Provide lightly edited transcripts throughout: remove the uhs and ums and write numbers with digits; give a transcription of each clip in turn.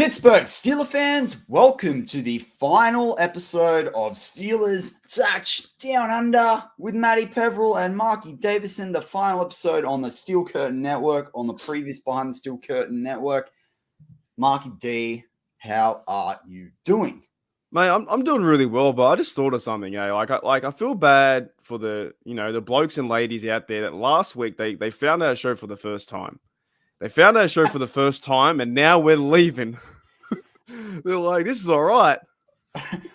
Pittsburgh Steelers fans, welcome to the final episode of Steelers Touch Down Under with Matty, Peverell, and Marky Davison. The final episode on the Steel Curtain Network, on the previous Behind the Steel Curtain Network. Marky D, how are you doing? Mate, I'm doing really well, but I just thought of something, I feel bad for the blokes and ladies out there that last week they found our show for the first time. They found our show for the first time, and now we're leaving. They're like, this is all right.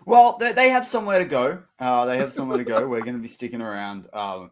Well, they have somewhere to go. We're going to be sticking around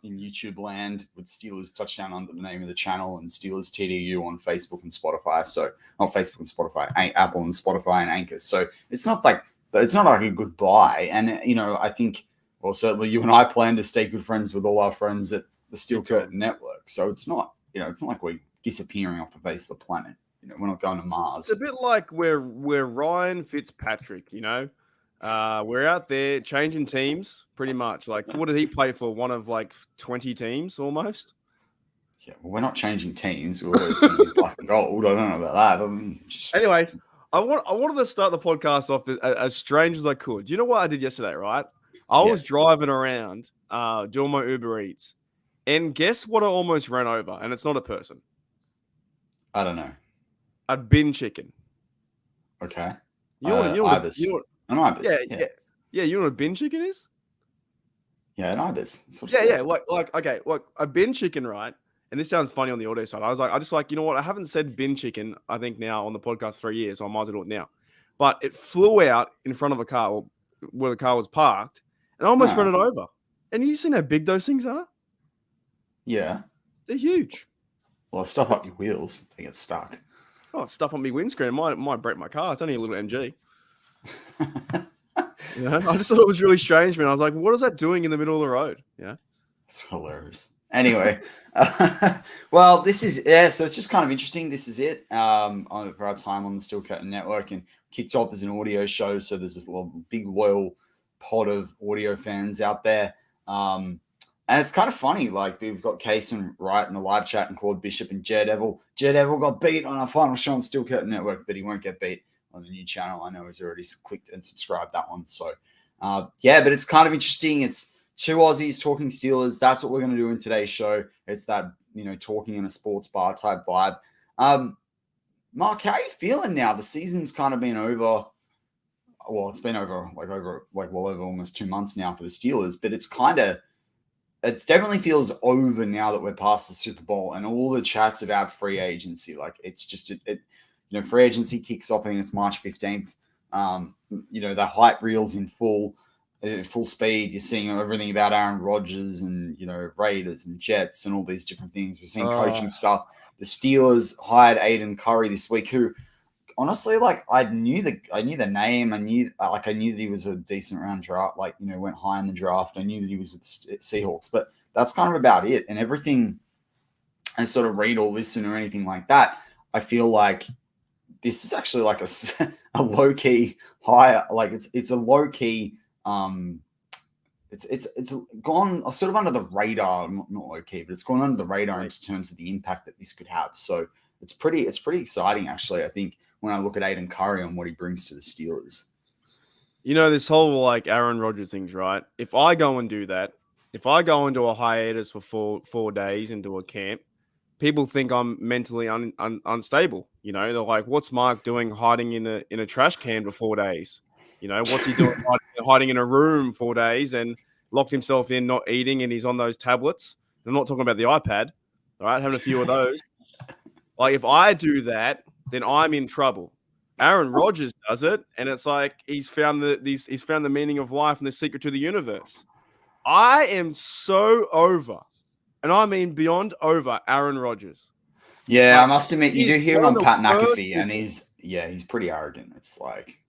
in YouTube land with Steelers Touchdown under the name of the channel and Steelers TDU on Facebook and Spotify. So, not Facebook and Spotify, Apple and Spotify and Anchor. So, it's not like a goodbye. And, I think, well, certainly you and I plan to stay good friends with all our friends at the Steel Curtain Network. So, it's not like we're disappearing off the face of the planet. We're not going to Mars. It's a bit like we're Ryan Fitzpatrick, we're out there changing teams pretty much. Like, what did he play for? One of like 20 teams almost? Yeah, well, we're not changing teams. We're always black and gold. I don't know about that. Anyways, I wanted to start the podcast off as strange as I could. Do you know what I did yesterday, right? I was driving around doing my Uber Eats, and guess what I almost ran over? And it's not a person. I don't know. A bin chicken. Okay. You know what ibis. An ibis. Yeah. You know what a bin chicken is? Yeah, an ibis. Yeah. Okay. Look, a bin chicken, right? And this sounds funny on the audio side. I just like, you know what? I haven't said bin chicken, I think, now on the podcast for a year, so I might as well do it now. But it flew out in front of a car where the car was parked, and I almost ran it over. And you seen how big those things are? Yeah. They're huge. Well, stuff up your wheels. They get stuck. Oh, stuff on my windscreen. It might break my car. It's only a little MG. I just thought it was really strange, man. I was like, what is that doing in the middle of the road? Yeah. It's hilarious. Anyway, well, this is, so it's just kind of interesting. This is it for our time on the Steel Curtain Network, and kicked off as an audio show. So there's this big, loyal pod of audio fans out there. And it's kind of funny, like we've got Kaysen Wright in the live chat and Claude Bishop and Jed Evil. Jed Evil got beat on our final show on Steel Curtain Network, but he won't get beat on the new channel. I know he's already clicked and subscribed that one. So, but it's kind of interesting. It's two Aussies talking Steelers. That's what we're going to do in today's show. It's that, talking in a sports bar type vibe. Mark, how are you feeling now? The season's kind of been over. Well, it's been over almost 2 months now for the Steelers, but it definitely feels over now that we're past the Super Bowl and all the chats about free agency. Like, it's just, free agency kicks off, I think it's March 15th. The hype reels in full speed. You're seeing everything about Aaron Rodgers and, Raiders and Jets and all these different things. We're seeing coaching stuff. The Steelers hired Aiden Curry this week, who honestly, like, I knew the name. I knew that he was a decent round draft, went high in the draft. I knew that he was with the Seahawks, but that's kind of about it. And everything I sort of read or listen or anything like that, I feel like this is actually like a low key high. Like it's a low key. It's gone sort of under the radar, not low key, but it's gone under the radar in terms of the impact that this could have. So it's pretty exciting, actually, I think, when I look at Aiden Curry and what he brings to the Steelers. This whole like Aaron Rodgers things, right? If I go and do that, if I go into a hiatus for four days into a camp, people think I'm mentally unstable. They're like, what's Mark doing hiding in a trash can for 4 days? What's he doing hiding in a room 4 days and locked himself in, not eating, and he's on those tablets? I'm not talking about the iPad, all right? Having a few of those. Like, if I do that, then I'm in trouble. Aaron Rodgers does it, and it's like he's found the meaning of life and the secret to the universe. I am so over, and I mean beyond over, Aaron Rodgers. Yeah, I must admit, you do hear him on Pat McAfee, and he's pretty arrogant. It's like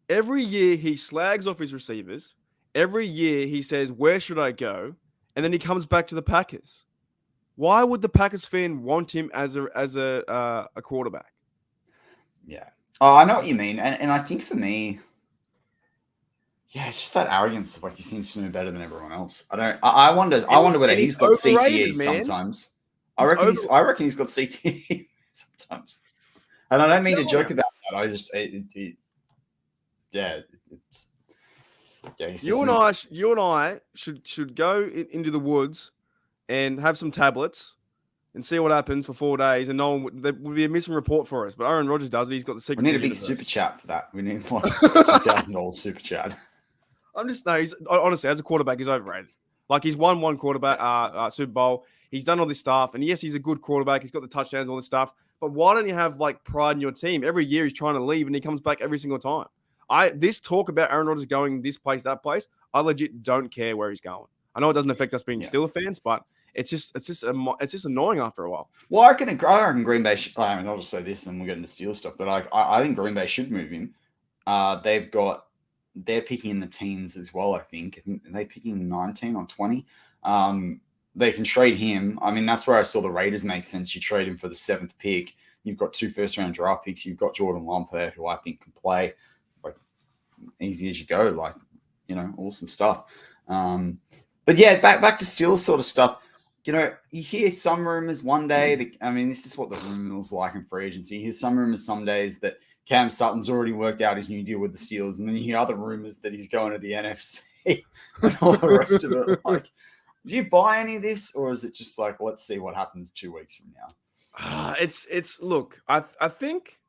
every year he slags off his receivers. Every year he says, "Where should I go?" And then he comes back to the Packers. Why would the Packers fan want him as a quarterback? Yeah. Oh, I know what you mean. And I think for me, it's just that arrogance of, like, he seems to know better than everyone else. I wonder whether he's got CTE sometimes. I reckon he's got CTE sometimes. And I don't mean to joke about that. I just yeah, it's, yeah. You and I should go into the woods and have some tablets and see what happens for 4 days, and no one there would be a missing report for us. But Aaron Rodgers does it. He's got the We secret. need to a the big universe. super chat for that. We need like $2,000 super chat. I'm just no. He's honestly, as a quarterback, he's overrated. Like he's won one quarterback Super Bowl. He's done all this stuff, and yes, he's a good quarterback. He's got the touchdowns, all this stuff. But why don't you have like pride in your team? Every year he's trying to leave, and he comes back every single time. This talk about Aaron Rodgers going this place, that place, I legit don't care where he's going. I know it doesn't affect us being Steelers fans, but it's just annoying after a while. Well, I reckon Green Bay. I mean, I'll just say this, and we'll get into Steelers stuff. But I think Green Bay should move him. They're picking in the teens as well. I think they're picking 19 or 20. They can trade him. I mean, that's where I saw the Raiders make sense. You trade him for the 7th pick. You've got 2 first-round draft picks. You've got Jordan Love there, who I think can play like easy as you go. Like, awesome stuff. But yeah, back to Steelers sort of stuff. You hear some rumors one day this is what the rumors like in free agency. You hear some rumors some days that Cam Sutton's already worked out his new deal with the Steelers, and then you hear other rumors that he's going to the NFC and all the rest of it. Like, do you buy any of this, or is it just like, let's see what happens 2 weeks from now? Look, I think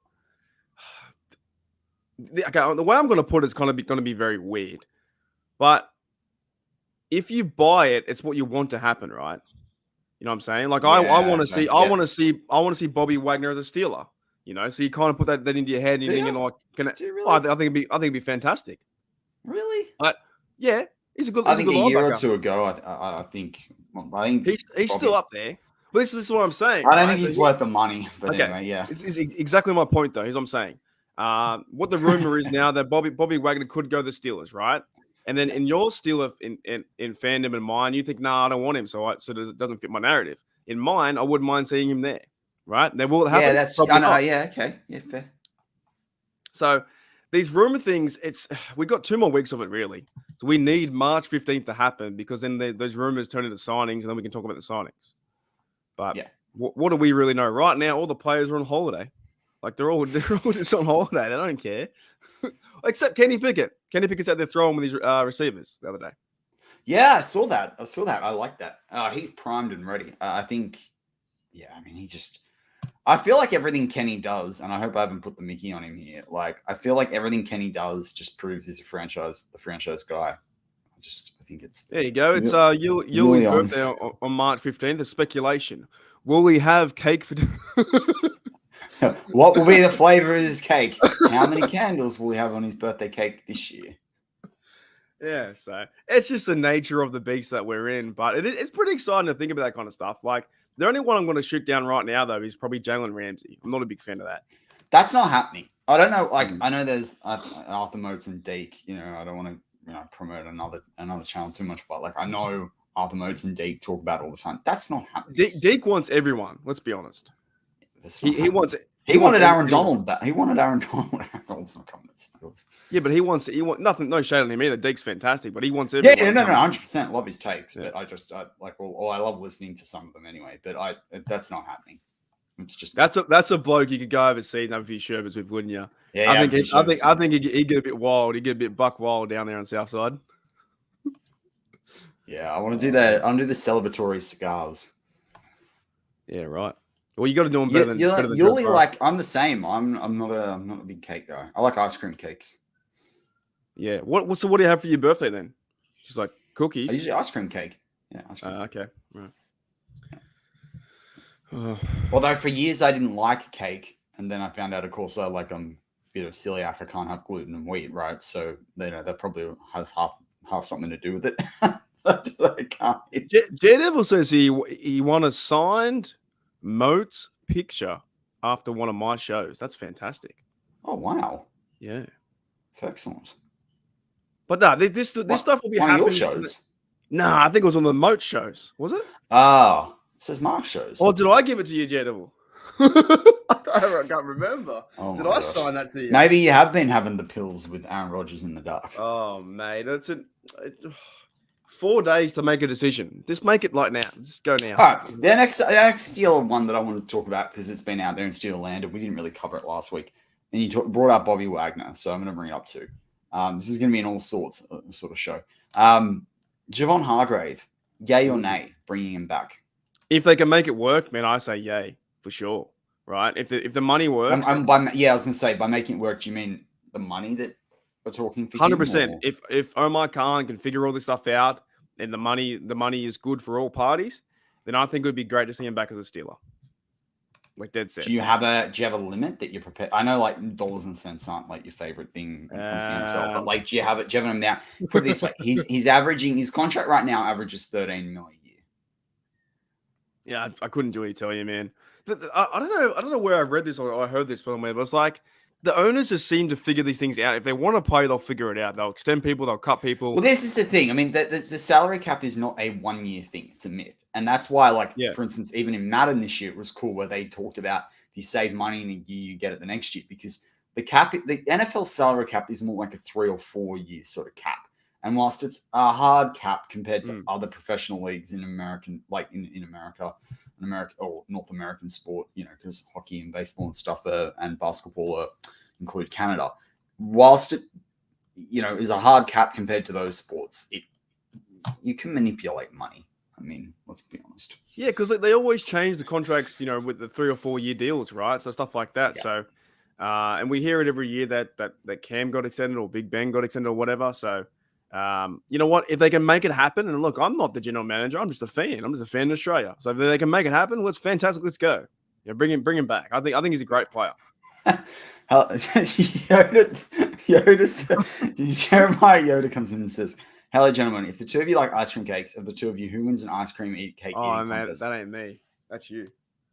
the way I'm going to put it is going to be very weird, but if you buy it, it's what you want to happen, right? You know what I'm saying? Like I want to see Bobby Wagner as a Steeler. So you kind of put that into your head, and you're thinking, like, really? I think it'd be fantastic. Really? Yeah, he's a good. I think a year or two ago, I think he's still up there. But this is what I'm saying. I don't think he's worth the money. But anyway, yeah, it's exactly my point, though. Here's what I'm saying. What the rumor is now that Bobby Wagner could go to the Steelers, right? And then in your Steeler in fandom and mine, you think, I don't want him, so it doesn't fit my narrative. In mine, I wouldn't mind seeing him there, right? They will happen. Yeah, that's okay, yeah, fair. So these rumor things, we got 2 more weeks of it, really. So we need March 15th to happen, because then those rumors turn into signings, and then we can talk about the signings. But what do we really know right now? All the players are on holiday. Like they're all just on holiday. They don't care. Except Kenny Pickett. Kenny Pickett's out there throwing with his receivers the other day. Yeah, I saw that. I like that. He's primed and ready. I think, I feel like everything Kenny does, and I hope I haven't put the Mickey on him here. Like, I feel like everything Kenny does just proves he's the franchise guy. I think it's... There you go. It's Yuli's birthday on March 15th. The speculation. Will we have cake for... What will be the flavor of his cake? How many candles will he have on his birthday cake this year? Yeah, so it's just the nature of the beast that we're in. But it's pretty exciting to think about that kind of stuff. Like, the only one I'm going to shoot down right now, though, is probably Jalen Ramsey. I'm not a big fan of that. That's not happening. I don't know. Like, I know there's Arthur Motes and Deke. I don't want to promote another channel too much, but like, I know Arthur Motes and Deke talk about it all the time. That's not happening. Deke wants everyone. Let's be honest. He wanted Aaron Donald back. He wanted Aaron Donald. Aaron Donald's not coming. Yeah, but he wants nothing. No shade on him either. Deke's fantastic, but he wants everyone. Yeah, no, 100% love his takes. Yeah. But I love listening to some of them anyway. But that's not happening. It's just that's a bloke you could go overseas and have a few sherbets with, wouldn't you? Yeah, I think he'd get a bit wild. He'd get a bit buck wild down there on South Side. Yeah, I want to do that. I want to do the celebratory cigars. Yeah, right. Well, you got to do them better than Yuli. Like, I'm the same. I'm not a big cake guy. I like ice cream cakes. Yeah. What do you have for your birthday then? Just like cookies. I usually ice cream cake. Yeah. Ice cream. Okay. Right. Yeah. Although for years I didn't like cake, and then I found out, of course, I'm a bit of celiac. I can't have gluten and wheat, right? So that probably has half something to do with it. I can't. Devil says he won a signed Motes picture after one of my shows. That's fantastic. Oh wow! Yeah, it's excellent. But no, this stuff will be happening. Your shows? Nah, I think it was on the Mote shows. Was it? Oh, it says Mark shows. Or did I give it to you, Devil? I can't remember. Did I sign that to you? Maybe you have been having the pills with Aaron Rodgers in the dark. Oh, mate, 4 days to make a decision. Just make it like now. Just go now. All right. The next Steeler one that I want to talk about, because it's been out there in Steeler land, and we didn't really cover it last week. and you brought up Bobby Wagner, so I'm going to bring it up too. This is going to be an all sorts sort of show. Javon Hargrave, yay or nay, bringing him back? If they can make it work, man, I say yay for sure. Right? If the money works, I was going to say by making it work. Do you mean the money that we're talking for? 100%. If Omar Khan can figure all this stuff out and the money is good for all parties, then I think it would be great to see him back as a Steeler. Like dead set. Do you have a limit that you're prepared? I know like dollars and cents aren't like your favorite thing when it comes to the NFL, but like do you have an amount? Put it this way, he's averaging, his contract right now averages $13 million a year. Yeah, I couldn't do it, tell you, man. I don't know where I read this or I heard this somewhere, but it's like the owners just seem to figure these things out. If they want to play, they'll figure it out. They'll extend people, they'll cut people. Well, this is the thing. I mean, the salary cap is not a 1 year thing. It's a myth. And that's why, like, for instance, even in Madden this year, it was cool where they talked about if you save money in a year, you get it the next year. Because the NFL salary cap is more like a 3 or 4 year sort of cap. And whilst it's a hard cap compared to other professional leagues in American, like in America or North American sport, you know, because hockey and baseball and stuff and basketball include Canada. Whilst it, you know, is a hard cap compared to those sports, you can manipulate money. I mean, let's be honest. Yeah, because they always change the contracts, you know, with the 3 or 4 year deals, right? So stuff like that. Yeah. So, and we hear it every year that Cam got extended or Big Ben got extended or whatever. So, you know what? If they can make it happen, and look, I'm not the general manager. I'm just a fan. I'm just a fan in Australia. So if they can make it happen, well, it's fantastic. Let's go. Yeah, bring him back. I think he's a great player. Jeremiah Yoda comes in and says, "Hello, gentlemen. If the two of you like ice cream cakes, of the two of you, who wins an ice cream cake eating contest?" That ain't me. That's you.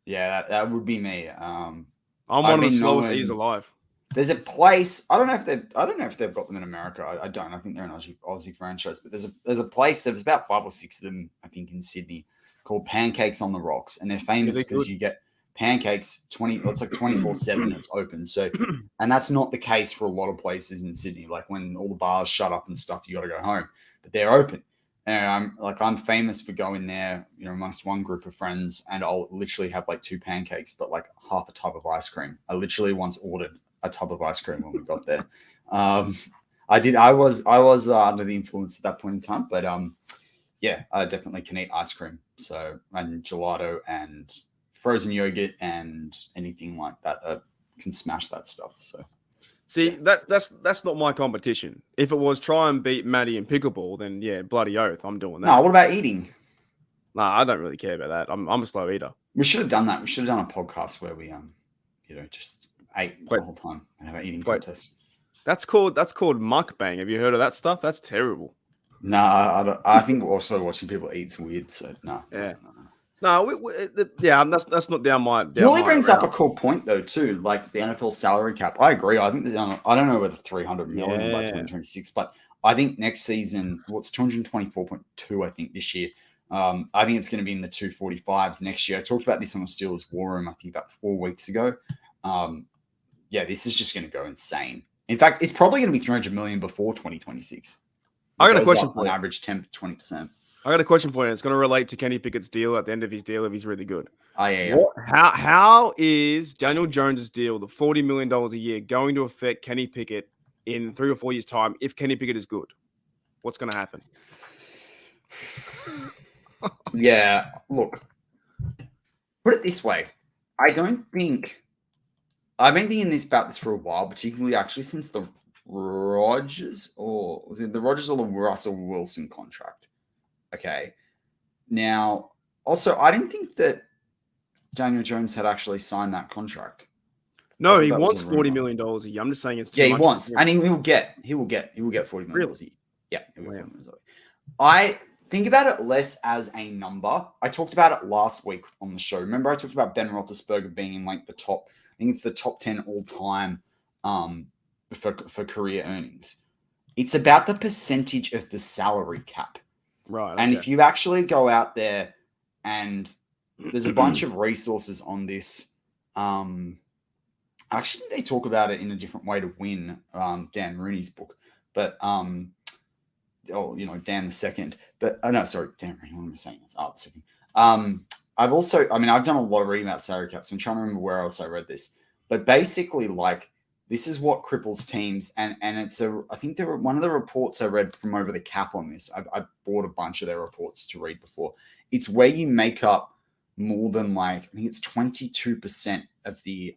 Yeah, that would be me. I'm one of the slowest eaters alive. There's a place. I don't know if they've got them in America. I don't. I think they're an Aussie franchise. But there's a place. There's about 5 or 6 of them, I think, in Sydney, called Pancakes on the Rocks, and they're famous because you get pancakes 24/7. It's open. So, and that's not the case for a lot of places in Sydney. Like when all the bars shut up and stuff, you got to go home. But they're open. And I'm famous for going there, you know, amongst one group of friends, and I'll literally have like 2 pancakes, but like half a tub of ice cream. I literally once ordered a tub of ice cream when we got there. I was under the influence at that point in time, but yeah, I definitely can eat ice cream. So, and gelato and frozen yogurt and anything like that. I can smash that stuff. So, see, yeah. That's not my competition. If it was try and beat Matty in pickleball, then yeah, bloody oath, I'm doing that. No, what about eating? Nah, I don't really care about that. I'm a slow eater. We should have done that. We should have done a podcast where we you know, just ate the whole time and have an eating contest. That's called mukbang. Have you heard of that stuff? That's terrible. No, I think also watching people eat's weird. So no. Yeah. No, that's not down my. Willie brings up a cool point though too, like the NFL salary cap. I agree. I think I don't know whether 300 million by 2026, but I think next season, it's 224.2. I think this year. I think it's going to be in the 245s next year. I talked about this on the Steelers War Room, I think about 4 weeks ago. Yeah, this is just going to go insane. In fact, it's probably going to be 300 million before 2026. I got a question for you. On average 10 to 20%. I got a question for you. It's going to relate to Kenny Pickett's deal at the end of his deal if he's really good. Oh, yeah. How is Daniel Jones's deal, the $40 million a year, going to affect Kenny Pickett in 3 or 4 years' time if Kenny Pickett is good? What's going to happen? Yeah, look. Put it this way. I've been thinking about this for a while, particularly actually since the Rodgers or the Russell Wilson contract. Okay. Now, also, I didn't think that Daniel Jones had actually signed that contract. No, he wants $40 million a year. I'm just saying it's too much. He wants, and he will get $40 million a year. Yeah, he will get $40 million a year. I think about it less as a number. I talked about it last week on the show. Remember, I talked about Ben Roethlisberger being in like the top. I think it's the top 10 all time for career earnings. It's about the percentage of the salary cap. Right. Okay. And if you actually go out there and there's a bunch of resources on this, actually they talk about it in a different way to win, Dan Rooney's book, but Dan the second, but Dan Rooney, what am I saying? It's the second. I've done a lot of reading about salary caps. I'm trying to remember where else I read this, but basically like this is what cripples teams, and it's I think there were one of the reports I read from Over the Cap on this. I bought a bunch of their reports to read before. It's where you make up more than like I think it's 22% of the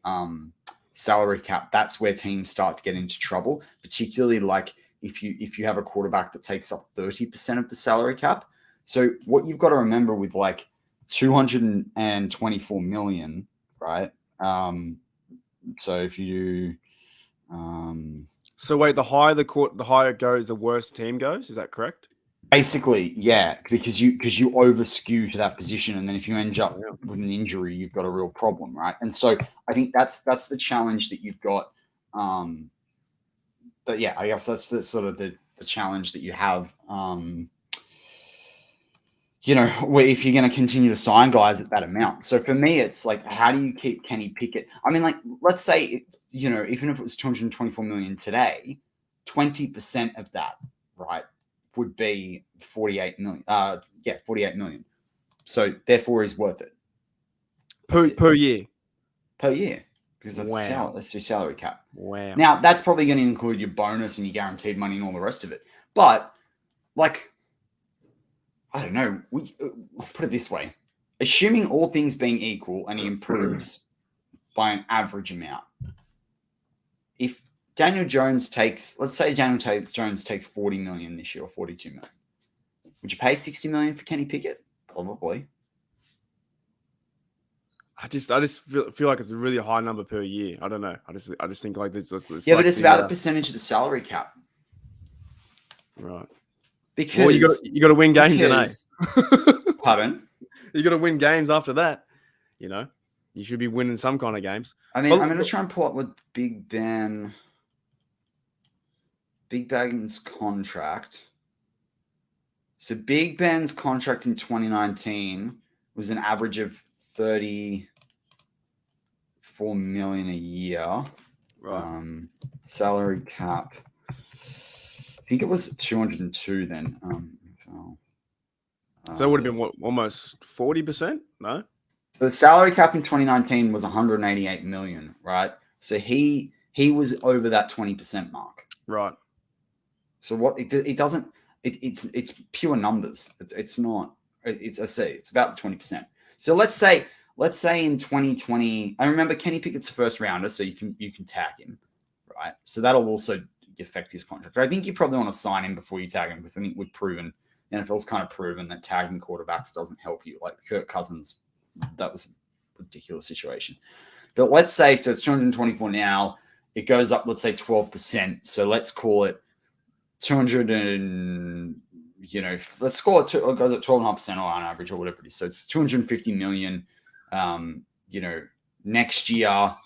salary cap. That's where teams start to get into trouble, particularly like if you have a quarterback that takes up 30% of the salary cap. So what you've got to remember with like 224 million, right? So if you So wait, the higher it goes, the worse the team goes. Is that correct? basically, yeah, because you over skew to that position, and then if you end up with an injury, you've got a real problem, right? And so I think that's the challenge that you've got. But yeah, I guess that's the sort of the challenge that you have. You know, where if you're going to continue to sign guys at that amount. So for me, it's like, how do you keep Kenny Pickett? I mean, like, let's say, you know, even if it was 224 million today, 20% of that, right, would be 48 million. 48 million. So therefore, he's worth it. Per year. Per year. Because that's Wow. That's your salary cap. Wow. Now, that's probably going to include your bonus and your guaranteed money and all the rest of it. But, like, I don't know. I'll put it this way. Assuming all things being equal and he improves by an average amount, if Daniel Jones takes, let's say Daniel Jones takes 40 million this year or 42 million, would you pay 60 million for Kenny Pickett? Probably. I just feel like it's a really high number per year. I don't know. I just think like this. It's yeah, like but it's about the percentage of the salary cap. Right. Because well, you got to win games, Pardon? You got to win games after that. You know, you should be winning some kind of games. I mean, I'm going to try and pull up with Big Ben's contract. So Big Ben's contract in 2019 was an average of 34 million a year. Right. Salary cap. I think it was 202 then. So it would have been what, almost 40%? No. So the salary cap in 2019 was 188 million, right? So he was over that 20% mark. Right. So what it doesn't it's pure numbers. It's not. It's I say it's about the 20%. So let's say in 2020, I remember Kenny Pickett's a first rounder, so you can tag him, right? So that'll also affect his contract. But I think you probably want to sign him before you tag him because I think we've proven NFL's kind of proven that tagging quarterbacks doesn't help you. Like Kirk Cousins, that was a ridiculous situation. But let's say so it's 224 now. It goes up, let's say 12%. So let's call it 200 and let's call it. It goes at 12.5% on average or whatever it is. So it's 250 million. Next year,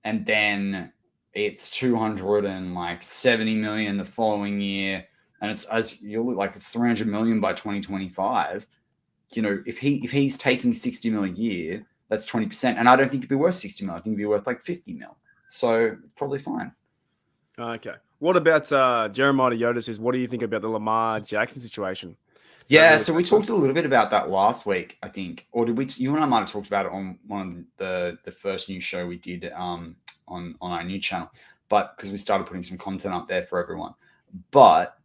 and then it's 270 million the following year, and it's as you look like it's 300 million by 2025. You know, if he's taking 60 million a year, that's 20%, and I don't think it'd be worth 60 million. I think it'd be worth like 50 million. So probably fine. Okay. What about Jeremiah Yoda says, what do you think about the Lamar Jackson situation? Yeah, so we talked a little bit about that last week, I think. Or did we? You and I might have talked about it on one of the first news show we did on our new channel, but because we started putting some content up there for everyone. But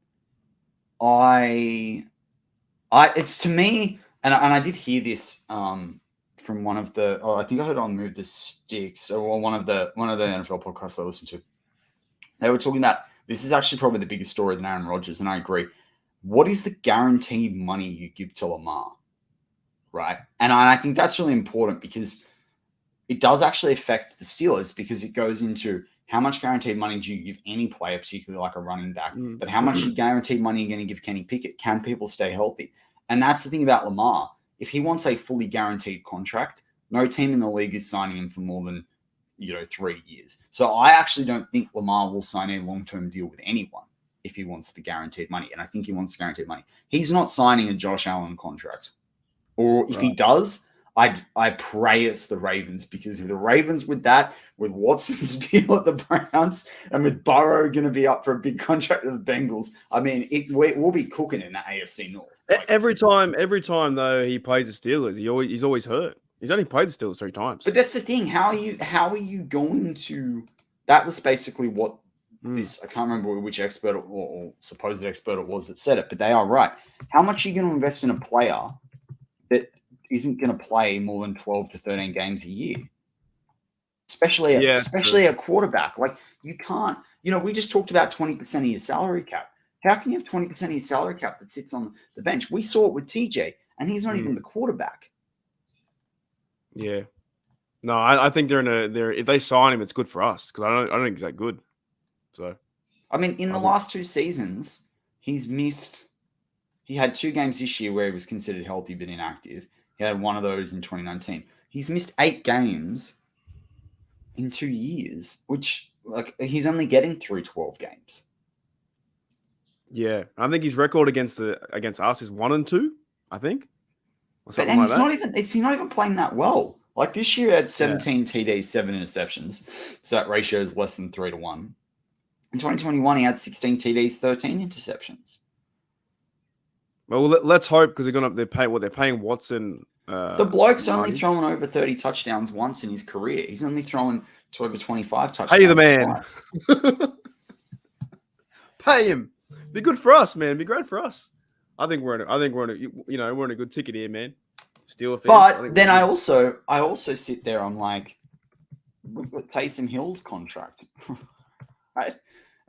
it's to me, and I did hear this from one of the. I think I heard on Move the Sticks or one of the NFL podcasts I listened to. They were talking about this is actually probably the biggest story than Aaron Rodgers, and I agree. What is the guaranteed money you give to Lamar, right? And I think that's really important because it does actually affect the Steelers because it goes into how much guaranteed money do you give any player, particularly like a running back, but how much guaranteed money are you going to give Kenny Pickett? Can people stay healthy? And that's the thing about Lamar. If he wants a fully guaranteed contract, no team in the league is signing him for more than 3 years. So I actually don't think Lamar will sign a long-term deal with anyone if he wants the guaranteed money. And I think he wants the guaranteed money. He's not signing a Josh Allen contract. Or if he does, I pray it's the Ravens, because if the Ravens with Watson's deal at the Browns and with Burrow going to be up for a big contract with the Bengals, I mean, we'll be cooking in the AFC North. Like, every time though he plays the Steelers, he's always hurt. He's only played the Steelers 3 times. But that's the thing. How are you going to That was basically what this. I can't remember which expert or supposed expert it was that said it, but they are right. How much are you going to invest in a player that isn't going to play more than 12 to 13 games a year? Especially a quarterback. Like, you can't, we just talked about 20% of your salary cap. How can you have 20% of your salary cap that sits on the bench? We saw it with TJ, and he's not even the quarterback. Yeah. No, I think they're if they sign him, it's good for us because I don't think he's that good. So, I mean, in the last 2 seasons, he had 2 games this year where he was considered healthy but inactive. He had one of those in 2019. He's missed 8 games in 2 years, which, like, he's only getting through 12 games. Yeah, I think his record against us is 1-2. I think, or something like that. He's not even playing that well. Like, this year, he had 17 TDs, 7 interceptions, so that ratio is less than 3 to 1. In 2021, he had 16 TDs, 13 interceptions. Well, let's hope because they're paying Watson. The bloke's only thrown over 30 touchdowns once in his career. He's only thrown to over 25 touchdowns. Pay the man. Pay him. Be good for us, man. Be great for us. I think we're in a good ticket here, man. Steelers fans. But then I also sit there. I'm like, look at Taysom Hill's contract, right?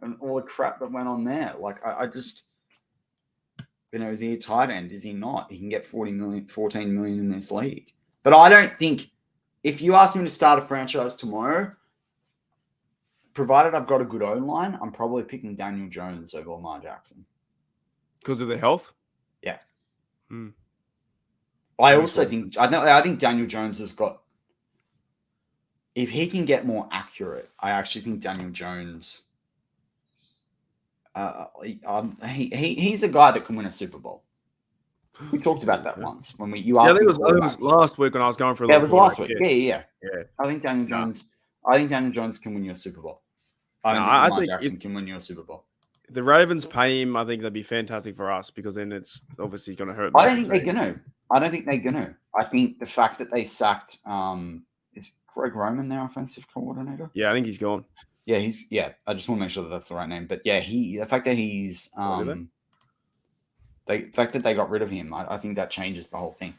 And all the crap that went on there. Like, I just, is he a tight end? Is he not? He can get 14 million in this league. But I don't think, if you ask me to start a franchise tomorrow, provided I've got a good O-line, I'm probably picking Daniel Jones over Lamar Jackson. Because of the health? Yeah. I also think Daniel Jones has got, if he can get more accurate, I actually think Daniel Jones, he's a guy that can win a Super Bowl. We talked about that once when you asked. I think it was last week when I was going for a. Yeah, it was last week. Yeah. I think Daniel Jones can win you a Super Bowl. I think Jackson can win you a Super Bowl. If the Ravens pay him, I think that'd be fantastic for us because then it's obviously going to hurt. I don't think they're going to. I think the fact that they sacked is Greg Roman their offensive coordinator. Yeah, I think he's gone. Yeah, I just want to make sure that that's the right name. But yeah, the fact that he's the fact that they got rid of him, I think that changes the whole thing.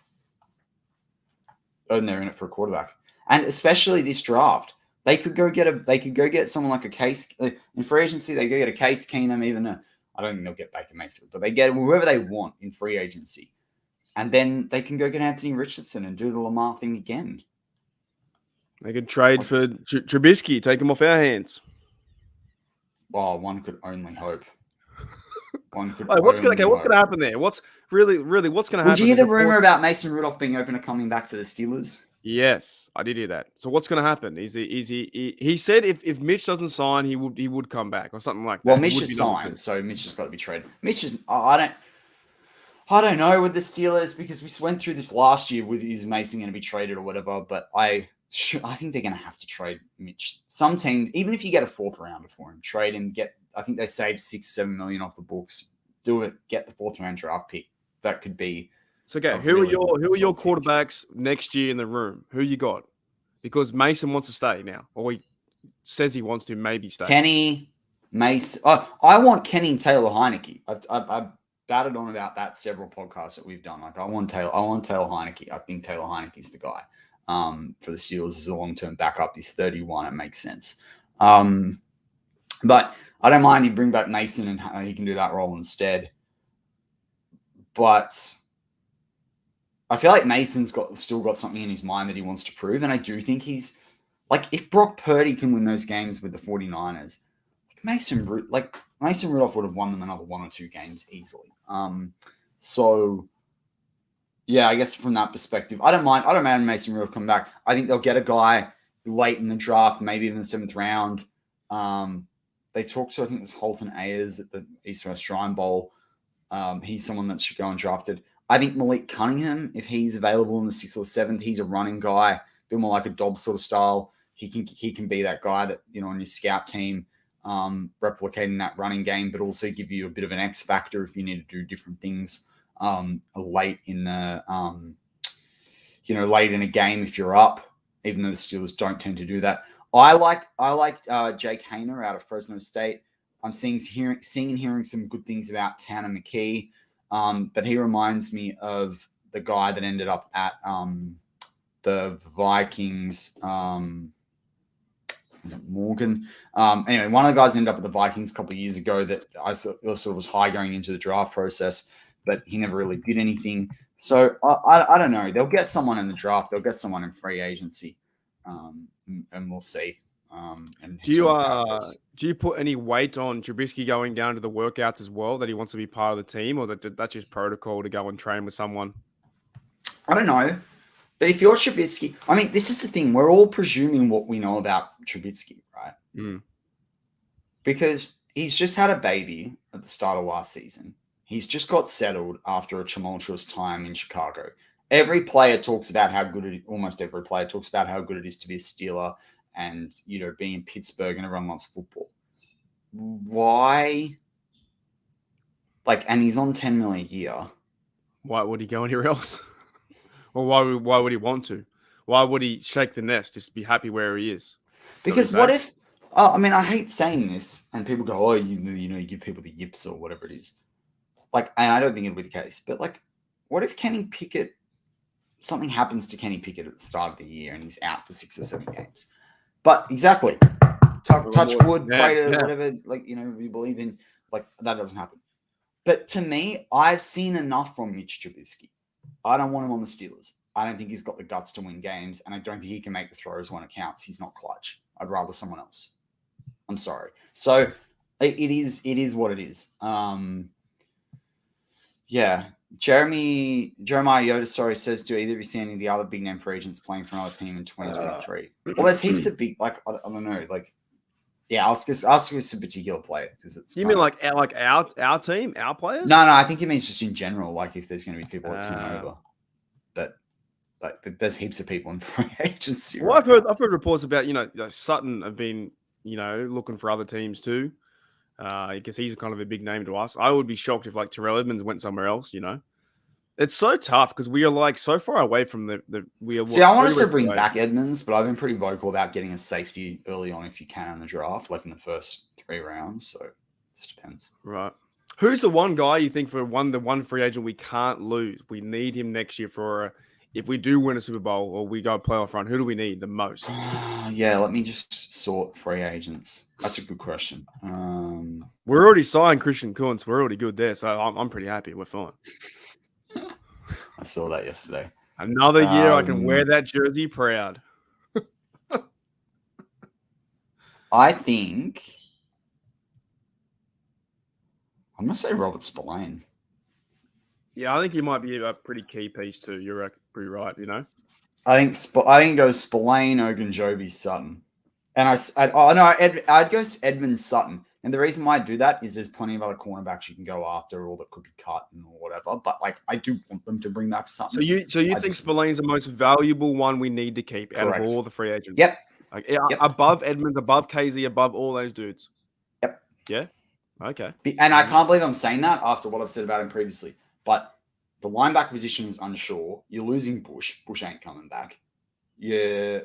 And they're in it for a quarterback, and especially this draft, they could go get someone like a Case in free agency. They go get a Case Keenum, I don't think they'll get Baker Mayfield, but they get whoever they want in free agency, and then they can go get Anthony Richardson and do the Lamar thing again. They could trade for Trubisky, take him off our hands. Well, one could only hope. What's going to happen there? What's really what's going to happen? Did you hear the rumor about Mason Rudolph being open to coming back for the Steelers? Yes, I did hear that. So what's going to happen? He said if Mitch doesn't sign, he would come back or something like that. Well, Mitch has signed, so Mitch has got to be traded. I don't know with the Steelers because we went through this last year with is Mason going to be traded or whatever, but I think they're going to have to trade Mitch. Some team, even if you get a 4th rounder for him, trade him. I think they saved $6-7 million off the books. Do it. Get the 4th round draft pick. That could be. So okay, who are your quarterbacks next year in the room? Who you got? Because Mason wants to stay now, or he says he wants to maybe stay. Kenny, Mason. I want Kenny Taylor Heineke. I've batted on about that several podcasts that we've done. Like I want Taylor Heineke. I think Taylor Heineke's the guy. For the Steelers as a long-term backup. He's 31. It makes sense. But I don't mind you bring back Mason and he can do that role instead. But I feel like Mason's still got something in his mind that he wants to prove. And I do think he's like, if Brock Purdy can win those games with the 49ers, Mason Rudolph would have won them another 1 or 2 games easily. So yeah, I guess from that perspective, I don't mind Mason Rudolph come back. I think they'll get a guy late in the draft, maybe even the 7th round. They talked to, I think it was Holton Ayers at the East West Shrine Bowl. He's someone that should go undrafted. I think Malik Cunningham, if he's available in the 6th or 7th, he's a running guy, a bit more like a Dobbs sort of style. He can be that guy that, on your scout team, replicating that running game, but also give you a bit of an X factor if you need to do different things late in the late in a game if you're up, even though the Steelers don't tend to do that. I like Jake Hayner out of Fresno State. I'm seeing and hearing some good things about Tanner McKee, but he reminds me of the guy that ended up at the Vikings. Was it Morgan? Anyway, one of the guys ended up at the Vikings a couple of years ago that I sort of was high going into the draft process, but he never really did anything. So I don't know. They'll get someone in the draft. They'll get someone in free agency, and we'll see. And Do you put any weight on Trubisky going down to the workouts as well, that he wants to be part of the team, or that's just protocol to go and train with someone? I don't know. But if you're Trubisky, I mean, this is the thing. We're all presuming what we know about Trubisky, right? Mm. Because he's just had a baby at the start of last season. He's just got settled after a tumultuous time in Chicago. Every player talks about how good almost every player talks about how good it is to be a Steeler and, being in Pittsburgh and everyone loves football. Why? And he's on $10 million a year. Why would he go anywhere else? Or why would he want to? Why would he shake the nest? Just be happy where he is? Because what if? I mean, I hate saying this, and people go, "Oh, you give people the yips or whatever it is." And I don't think it'll be the case. But what if Kenny Pickett? Something happens to Kenny Pickett at the start of the year, and he's out for 6 or 7 games. But exactly, touch wood, pray to whatever. You believe in. That doesn't happen. But to me, I've seen enough from Mitch Trubisky. I don't want him on the Steelers. I don't think he's got the guts to win games, and I don't think he can make the throws when it counts. He's not clutch. I'd rather someone else. I'm sorry. So it is what it is. Jeremiah Yoda, says, do either of you see any of the other big name free agents playing for another team in 2023? Well, there's heaps of big, I don't know, ask us a particular player because it's. You mean our team, our players? No, I think he means just in general. If there's going to be people that turn over, but there's heaps of people in free agency. Well, I've heard reports about Sutton have been looking for other teams too. Because he's kind of a big name to us. I would be shocked if Terrell Edmonds went somewhere else. It's so tough because we are so far away from the. I want us to bring back Edmonds, but I've been pretty vocal about getting a safety early on if you can in the draft, in the first 3 rounds. So it just depends. Right. Who's the one guy you think the one free agent we can't lose? We need him next year if we do win a Super Bowl or we go playoff run. Who do we need the most? Let me just sort free agents. That's a good question. We're already signed Christian Kuntz. We're already good there, so I'm pretty happy. We're fine. I saw that yesterday. Another year I can wear that jersey proud. I think I'm going to say Robert Spillane. Yeah, I think he might be a pretty key piece too. You're pretty right, I think it goes Spillane, Ogunjobi, Sutton. And I'd go Edmund Sutton. And the reason why I do that is there's plenty of other cornerbacks you can go after or that could be cut and or whatever. But I do want them to bring back Sutton. So you think Spillane's the most valuable one we need to keep out of all the free agents? Yep. Above Edmonds, above KZ, above all those dudes. Yep. Yeah. Okay. And I can't believe I'm saying that after what I've said about him previously. But the linebacker position is unsure. You're losing Bush. Bush ain't coming back. Yeah,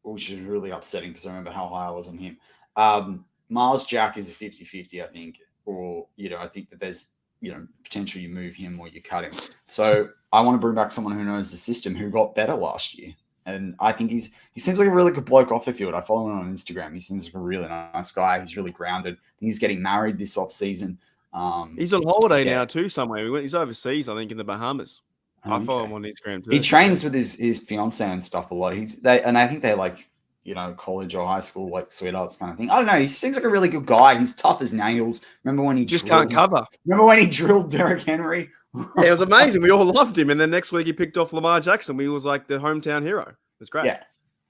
which is really upsetting because I remember how high I was on him. Miles Jack is a 50-50, I think. Or, I think that there's, potential you move him or you cut him. So I want to bring back someone who knows the system, who got better last year. And I think he seems like a really good bloke off the field. I follow him on Instagram. He seems like a really nice guy. He's really grounded. I think he's getting married this offseason. He's on holiday now too somewhere. He's overseas, I think, in the Bahamas. I follow him on Instagram too. He trains with his fiance and stuff a lot. And I think they're college or high school sweethearts kind of thing. I don't know. He seems like a really good guy. He's tough as nails. Remember when he can't cover? Remember when he drilled Derrick Henry? Yeah, it was amazing. We all loved him. And then next week he picked off Lamar Jackson. We was like the hometown hero. It was great. Yeah.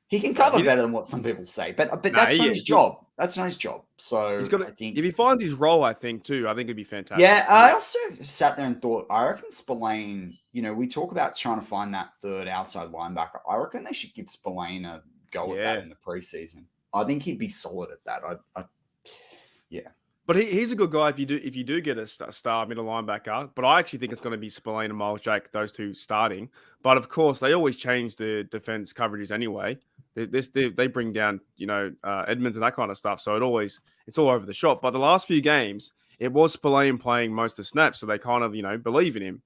He can cover better than what some people say. But that's not his job. That's not his job. So he's got if he finds his role, I think it'd be fantastic. Yeah, I also sat there and thought, I reckon Spillane, we talk about trying to find that third outside linebacker. I reckon they should give Spillane a go at that in the preseason. I think he'd be solid at that. Yeah. But he's a good guy if you do get a star middle linebacker. But I actually think it's going to be Spillane and Miles Jake, those two starting. But of course, they always change the defense coverages anyway. They bring down Edmonds and that kind of stuff. So it's all over the shop. But the last few games, it was Spillane playing most of the snaps, so they kind of believe in him.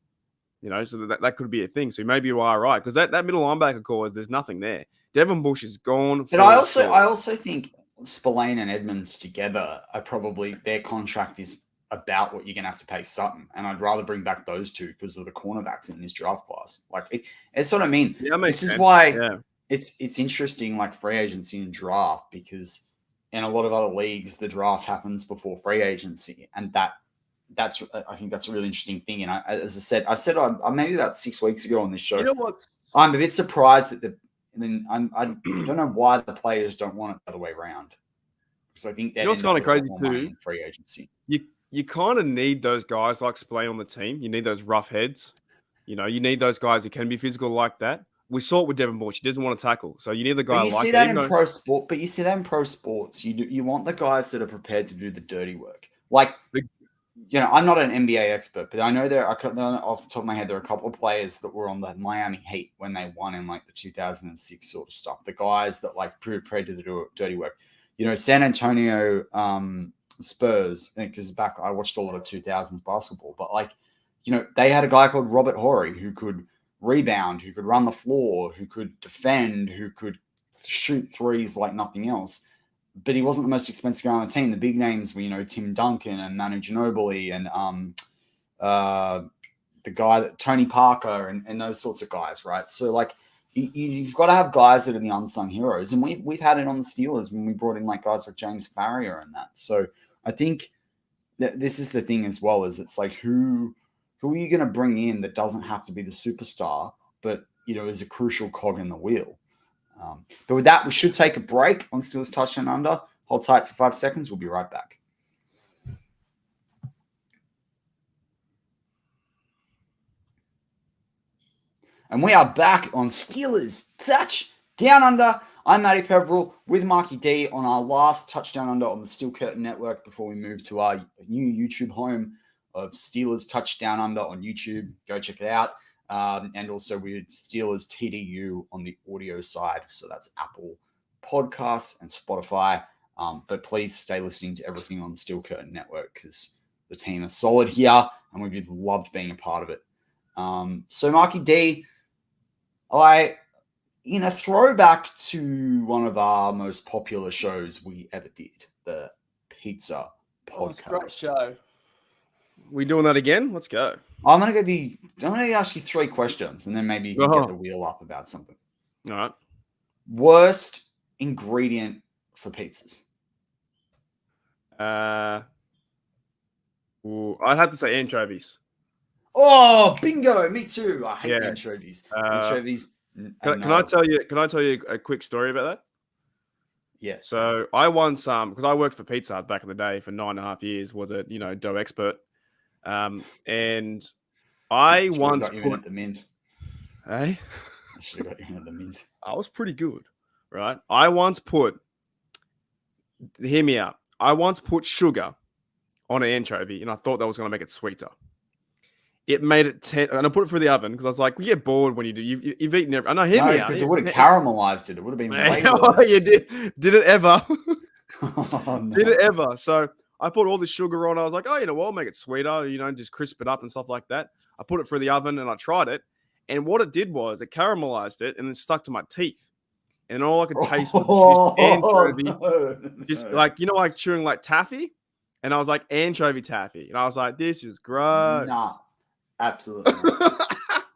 So that could be a thing. So maybe you are right because that middle linebacker core there's nothing there. Devin Bush is gone. But I also think Spillane and Edmonds together are probably their contract is about what you're going to have to pay Sutton, and I'd rather bring back those two because of the cornerbacks in this draft class. Like it's what I mean. Yeah, this is why it's interesting, like free agency and draft, because in a lot of other leagues the draft happens before free agency, and I think that's a really interesting thing. And as I said maybe about 6 weeks ago on this show. You know what? I'm a bit surprised that I don't know why the players don't want it the other way around. Because I think what's kind of crazy too. In free agency, you kind of need those guys like Spillane on the team. You need those rough heads. You need those guys who can be physical like that. We saw it with Devin Bush. He doesn't want to tackle, so you need the guy. You see that in pro sport, but you see that in pro sports. You want the guys that are prepared to do the dirty work. Like, I'm not an NBA expert, but I know off the top of my head, there are a couple of players that were on the Miami Heat when they won in like the 2006 sort of stuff. The guys that like prepared to do dirty work. San Antonio Spurs, because back I watched a lot of 2000s basketball, but like, they had a guy called Robert Horry who could rebound, who could run the floor, who could defend, who could shoot threes like nothing else. But he wasn't the most expensive guy on the team. The big names were, Tim Duncan and Manu Ginobili and the guy that Tony Parker and those sorts of guys, right? So like you've got to have guys that are the unsung heroes, and we've had it on the Steelers when we brought in like guys like James Farrier and that. So I think that this is the thing as well, is it's like who are you going to bring in that doesn't have to be the superstar, but is a crucial cog in the wheel. But with that, we should take a break on Steelers Touchdown Under. Hold tight for 5 seconds. We'll be right back. And we are back on Steelers Touchdown Under. I'm Matty Peverell with Marky D on our last Touchdown Under on the Steel Curtain Network before we move to our new YouTube home of Steelers Touchdown Under on YouTube. Go check it out. And also with Steelers TDU on the audio side. So that's Apple Podcasts and Spotify. But please stay listening to everything on the Steel Curtain Network because the team is solid here and we've loved being a part of it. So Marky D, in a throwback to one of our most popular shows we ever did, the Pizza Podcast. It's a great show. We doing that again? Let's go. I'm going to ask you 3 questions and then maybe you can get the wheel up about something. All right. Worst ingredient for pizzas? I'd have to say anchovies. Oh, bingo! Me too. I hate anchovies. Anchovies. Can I tell you a quick story about that? Yeah. So I once because I worked for Pizza Hut back in the day for 9.5 years, was a dough expert. And I once put at the mint. Hey, I should have got you at the mint. I was pretty good, right? I once put. Hear me out. I once put sugar on an anchovy, and I thought that was going to make it sweeter. It made it 10, and I put it through the oven because I was like, "We get bored when you do. You've eaten every." No, hear me out. Because it would have caramelized it. It would have been way worse. Oh, you did. Did it ever? Oh, no. Did it ever? So I put all the sugar on. I was like, "Oh, I'll make it sweeter. Just crisp it up and stuff like that." I put it through the oven and I tried it, and what it did was it caramelized it and then stuck to my teeth, and all I could taste was this anchovy, just like like chewing like taffy, and I was like anchovy taffy, and I was like, "This is gross." Nah. Absolutely not.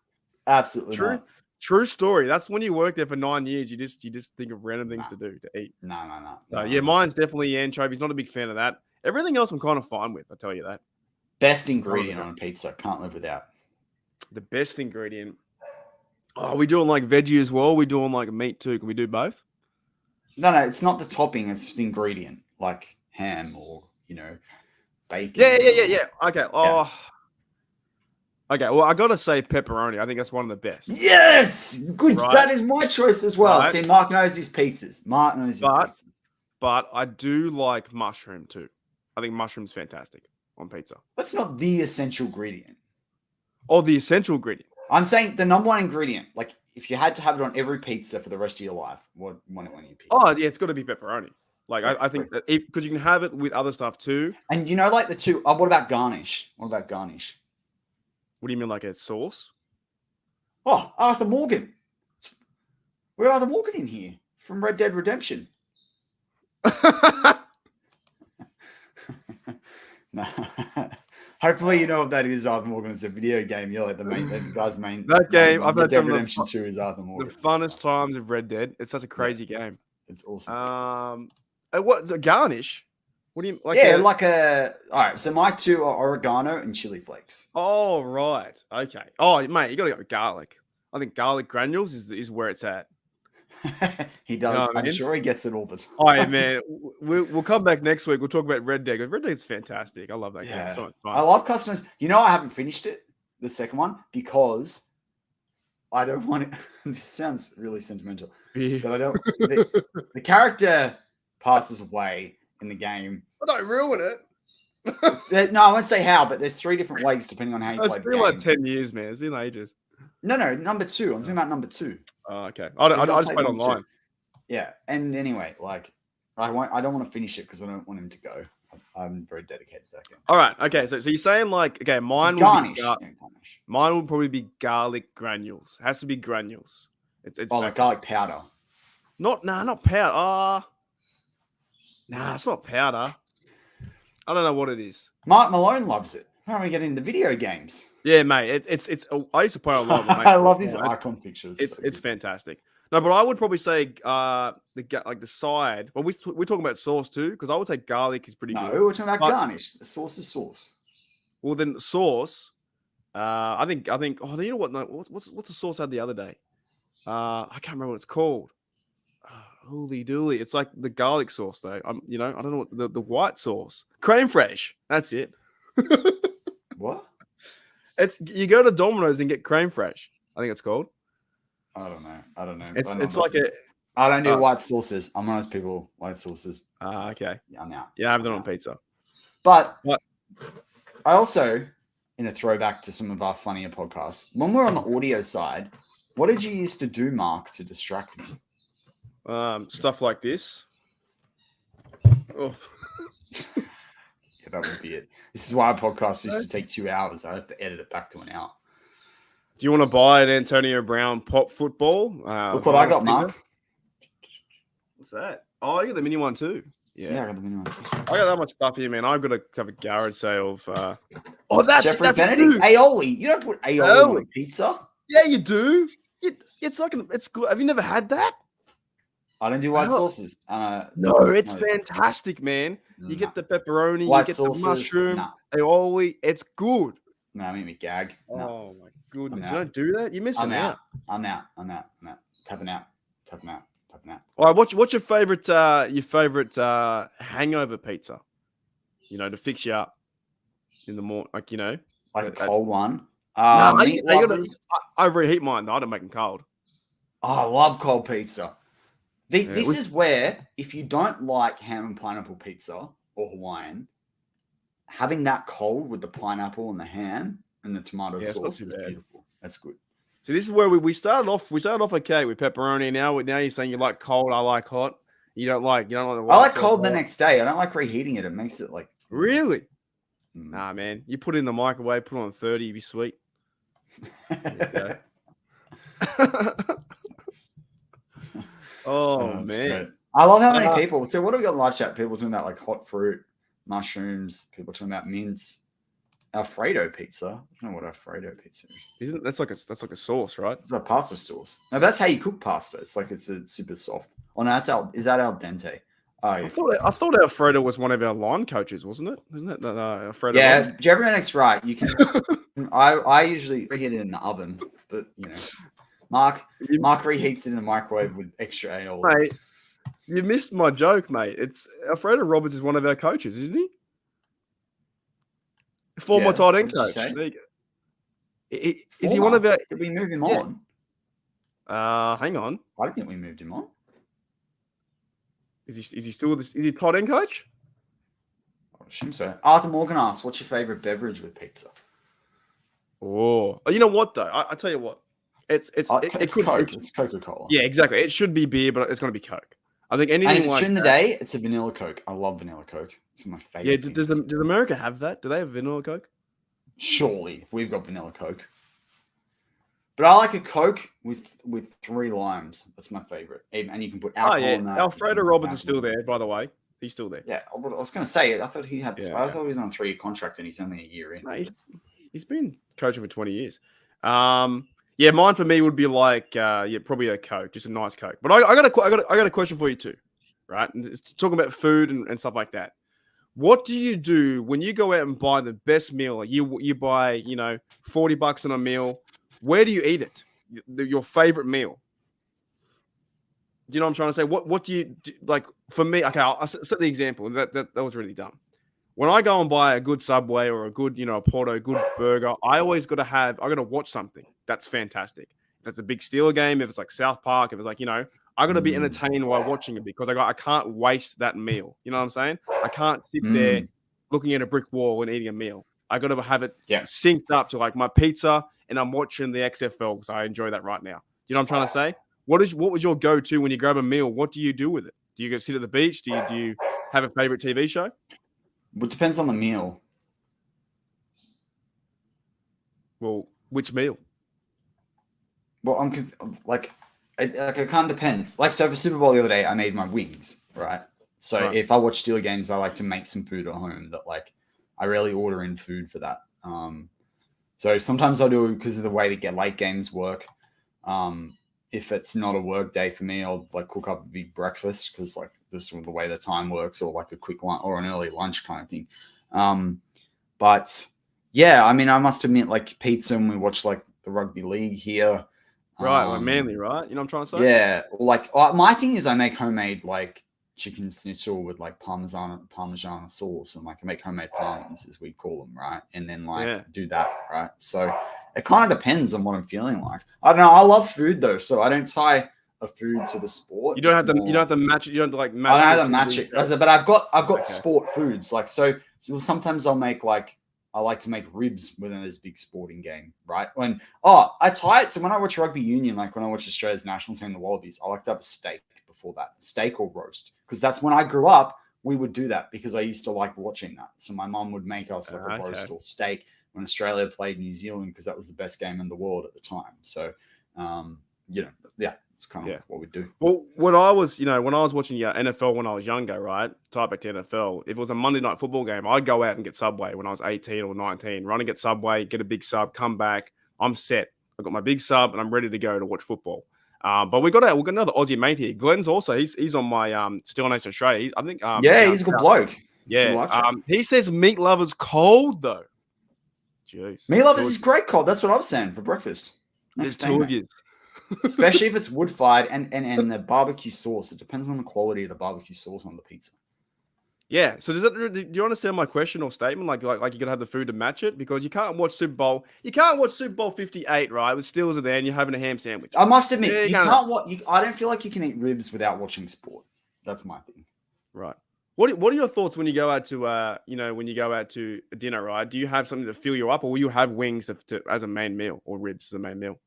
Absolutely True. not. True story. That's when you work there for 9 years. You just think of random things to do, to eat. No. So mine's definitely anchovies. Not a big fan of that. Everything else I'm kind of fine with, I tell you that. Best ingredient on a pizza. Can't live without. The best ingredient. Oh, are we doing like veggie as well? Are we doing like meat too? Can we do both? No, it's not the topping. It's just ingredient, like ham or, bacon. Yeah. Okay. Oh. Okay, well, I got to say pepperoni. I think that's one of the best. Yes! Good. Right? That is my choice as well. Right. See, Mark knows his pizzas. But I do like mushroom too. I think mushroom's fantastic on pizza. That's not the essential ingredient. Or the essential ingredient. I'm saying the number one ingredient. Like, if you had to have it on every pizza for the rest of your life, what one you pick? Oh, yeah, it's got to be pepperoni. Like, Yeah, I think that because you can have it with other stuff too. And you know, like the two. What about garnish? What about garnish? What do you mean, like a sauce? Oh, Arthur Morgan. We got Arthur Morgan in here from Red Dead Redemption. No. Hopefully, you know what that is, Arthur Morgan. It's a video game. You're like the guy's main. That game, I've Red had Dead some Redemption 2 is Arthur Morgan. The funnest times of Red Dead. It's such a crazy game. It's awesome. What the garnish? What do you like? All right. So my two are oregano and chili flakes. Oh right, okay. Oh mate, you gotta go with garlic. I think garlic granules is where it's at. He does. You know what I I'm mean? sure he gets it all the time. All right, man. We'll come back next week. We'll talk about Red Dead. Red Dead's fantastic. I love that game. It's so much fun. I love customers. You know, I haven't finished it, the second one, because I don't want it. This sounds really sentimental, but I don't. The character passes away in the game. But don't ruin it. No, I won't say how, but there's 3 different ways depending on how you play the It's been game. like 10 years, man. It's been ages. No, number 2. I'm talking about number 2. Oh, okay. I just played online. 2. Yeah, and anyway, like I don't want to finish it because I don't want him to go. I'm very dedicated to that game. All right. Okay. So you're saying like, okay, mine garnish. Mine will probably be garlic granules. It has to be granules. It's like garlic powder. Not powder. Nah, it's not powder. I don't know what it is. Mark Malone loves it. How are we getting the video games? Yeah, mate. It's. I used to play a lot. I love these icon pictures. It's fantastic. No, but I would probably say the side. Well, we're talking about sauce too, because I would say garlic is pretty good. No, we're talking about garnish. The sauce is sauce. Well, then sauce. I think. Oh, you know what? No, what's the sauce I had the other day? I can't remember what it's called. Holy dooly! It's like the garlic sauce though. I don't know what the white sauce. Crème fraîche. That's it. What? It's you go to Domino's and get crème fraîche. I think it's called. I don't know. It's like I don't do white sauces. I'm one of those people. White sauces. Okay. Yeah, I'm out. Yeah, I have them on pizza. But I also, in a throwback to some of our funnier podcasts, when we're on the audio side, what did you used to do, Mark, to distract me? Stuff like this. Oh. Yeah, that would be it. This is why our podcast used to take 2 hours. I have to edit it back to an hour. Do you want to buy an Antonio Brown pop football? Look what I got, Mark. What's that? Oh, I got the mini one too. Yeah, I got the mini one too. I got that much stuff here, man. I've got to have a garage sale of. That's Jeffrey Benedict. Aioli. You don't put aioli on pizza. Yeah, you do. It's like it's good. Have you never had that? I don't do white sauces. No, it's fantastic, man. You get the pepperoni, white you get sauces, the mushroom, aioli. It's good. No, I made me gag. No. Oh my goodness! You don't do that. You're missing out. I'm out. Tapping out. All right, what's your favorite hangover pizza? To fix you up in the morning, like a cold one. I reheat mine. I don't make them cold. Oh, I love cold pizza. This is where, if you don't like ham and pineapple pizza or Hawaiian, having that cold with the pineapple and the ham and the tomato sauce is beautiful. That's good. So this is where we started off. We started off okay with pepperoni. Now you're saying you like cold. I like hot. You don't like the white. I like cold the next day. I don't like reheating it. It makes it like really. Nah, man. You put it in the microwave. Put it on 30. You'd be sweet. Oh man, great. I love how many people. So what have we got in live chat? People talking about like hot fruit, mushrooms. People talking about mince, Alfredo pizza. I don't know what Alfredo pizza is. Isn't that's like a sauce, right? It's a pasta sauce. No, that's how you cook pasta. It's like it's a super soft. Oh no, is that al dente? Oh, yeah. I thought Alfredo was one of our line coaches, wasn't it? Isn't it Alfredo? Yeah, Jeffrey Benedict's right. You can. I usually reheat it in the oven, but Mark reheats it in the microwave with extra aioli. Mate, you missed my joke, mate. It's Alfredo Roberts is one of our coaches, isn't he? Former tight end coach. There you go. Is he one of our? Did we move him on? Hang on. I don't think we moved him on. Is he still? Is he tight end coach? would assume so. Arthur Morgan asks, "What's your favorite beverage with pizza?" Oh, you know what though? I tell you what, it's Coke. It's Coca-Cola. Yeah, exactly. It should be beer, but it's going to be Coke. I think And anything if it's like during the that. day, it's a vanilla Coke. I love vanilla Coke. It's my favorite. Yeah, does America have that? Do they have vanilla Coke? Surely, if we've got vanilla Coke. But I like a Coke with 3 limes. That's my favorite. And you can put alcohol in that. Alfredo Roberts is still there, by the way. He's still there. Yeah, I was going to say, I thought he had. Yeah, I thought he was on a 3-year contract and he's only a year in. No, he's been coaching for 20 years. Yeah, mine for me would be like, probably a Coke, just a nice Coke. But I got a question for you too, right? And it's talking about food and stuff like that. What do you do when you go out and buy the best meal? You buy, $40 on a meal. Where do you eat it? Your favorite meal? Do you know what I'm trying to say? What do you do? Like for me? Okay, I'll set the example. That was really dumb. When I go and buy a good Subway or a good, a Porto, good burger, I got to watch something that's fantastic. If it's a big Steeler game, if it's like South Park, if it's like, I got to be entertained while watching it because I can't waste that meal. You know what I'm saying? I can't sit there looking at a brick wall and eating a meal. I got to have it synced up to like my pizza and I'm watching the XFL because I enjoy that right now. You know what I'm trying to say? What was your go-to when you grab a meal? What do you do with it? Do you go sit at the beach? Do you have a favorite TV show? Well, it depends on the meal. Well, which meal? Well, it kind of depends. Like, so for Super Bowl the other day, I made my wings, right? So if I watch Steeler games, I like to make some food at home that, like, I rarely order in food for that. So sometimes I do because of the way that late games work. If it's not a work day for me, I'll like cook up a big breakfast because like this is the way the time works, or like a quick lunch or an early lunch kind of thing. But yeah, I mean, I must admit, like pizza, and we watch like the rugby league here. Right, like Manly, right? You know what I'm trying to say? Yeah, like my thing is I make homemade like chicken schnitzel with like Parmesan sauce, and like I make homemade palmies as we call them, right? And then like do that, right? So it kind of depends on what I'm feeling like. I don't know. I love food though, so I don't tie a food to the sport. You don't have to. You don't have to match it. You don't have to like match. I don't have to match it, but I've got sport foods like so sometimes I'll make like. I like to make ribs within this big sporting game, right? I tie it. So when I watch rugby union, like when I watch Australia's national team, the Wallabies, I like to have a steak before that, steak or roast. Because that's when I grew up, we would do that because I used to like watching that. So my mom would make us like a roast or steak when Australia played New Zealand because that was the best game in the world at the time. So, it's kind of what we do. Well, when I was watching NFL when I was younger, right? Tie back to NFL. If it was a Monday night football game, I'd go out and get Subway when I was 18 or 19. Run and get Subway, get a big sub, come back. I'm set. I've got my big sub and I'm ready to go to watch football. But we've got another Aussie mate here. Glenn's also he's on my Still Nation Australia. I think he's a good bloke. He says meat lovers cold though. Jeez. Meat lovers is great cold. That's what I was saying for breakfast. There's two of you. Especially if it's wood fired and the barbecue sauce. It depends on the quality of the barbecue sauce on the pizza. Yeah. So do you understand my question or statement? Like you gotta have the food to match it because you can't watch Super Bowl. You can't watch Super Bowl 58, right? With Steelers are there and you're having a ham sandwich. I must admit, you can't watch. I don't feel like you can eat ribs without watching sport. That's my thing. Right. What are your thoughts when you go out to dinner, right? Do you have something to fill you up, or will you have wings as a main meal or ribs as a main meal?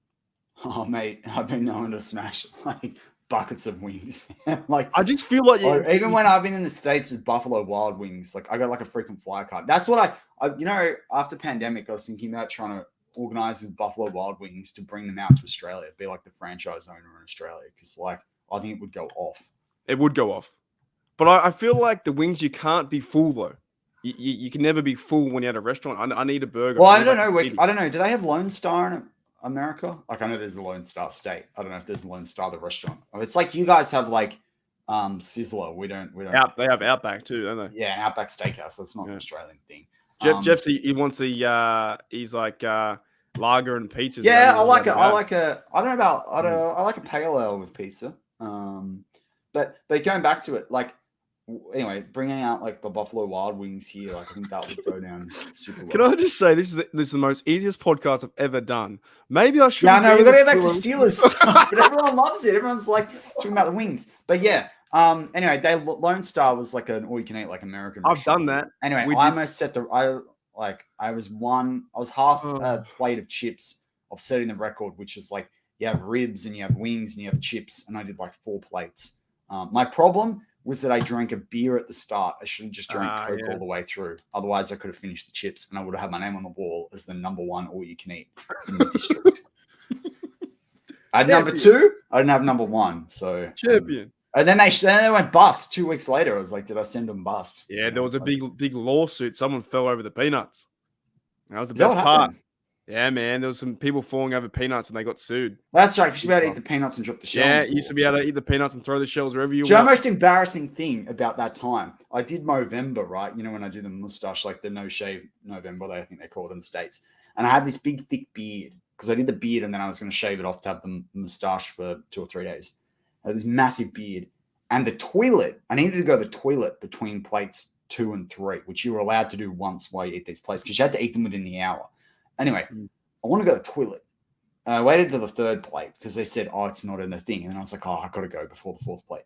Oh, mate, I've been known to smash like buckets of wings. Like I just feel like even when I've been in the States with Buffalo Wild Wings, like I got like a frequent flyer card. That's what I after pandemic, I was thinking about trying to organize with Buffalo Wild Wings to bring them out to Australia, be like the franchise owner in Australia, because like I think it would go off. It would go off. But I feel like the wings, you can't be full though. You can never be full when you're at a restaurant. I need a burger. Well, I don't know. Do they have Lone Star in America? Like I know there's the Lone Star Steak. I don't know if there's a Lone Star the restaurant. It's like you guys have like Sizzler. We don't. They have Outback too, don't they? Yeah, Outback Steakhouse. That's not an Australian thing. Jeff, he wants he's like lager and pizza. Yeah, I like it. I like a pale ale with pizza. But going back to it, like. Anyway, bringing out like the Buffalo Wild Wings here, like I think that would go down super well. Can I just say this is the most easiest podcast I've ever done? Maybe I should. Yeah, no, we got to get back to Steelers stuff, but everyone loves it. Everyone's like talking about the wings. But yeah, Anyway, Lone Star was like an all you can eat like American I've restaurant. done that. Anyway, We I did. almost set I was half Oh. a plate of chips of setting the record, which is like you have ribs and you have wings and you have chips, and I did like 4 plates. My problem was that I drank a beer at the start. I should have just drank Coke all the way through. Otherwise, I could have finished the chips and I would have had my name on the wall as the number 1 all you can eat in the district. I had number 2. I didn't have number 1. So champion. And then they went bust 2 weeks later. I was like, did I send them bust? Yeah, there was a big lawsuit. Someone fell over the peanuts. That was the Is that best what part. happened? Yeah, man. There was some people falling over peanuts and they got sued. That's right. You used to be able to eat the peanuts and drop the shell. Yeah, you used to be able to eat the peanuts and throw the shells wherever you want. The most embarrassing thing about that time, I did Movember, right? You know, when I do the mustache, like the no shave November, I think they call it in the States. And I had this big, thick beard because I did the beard and then I was going to shave it off to have the mustache for 2 or 3 days. I had this massive beard. And the toilet, I needed to go to the toilet between plates 2 and 3, which you were allowed to do once while you eat these plates because you had to eat them within the hour. Anyway, I want to go to the toilet. I waited to the 3rd plate because they said, oh, it's not in the thing. And then I was like, oh, I got to go before the 4th plate.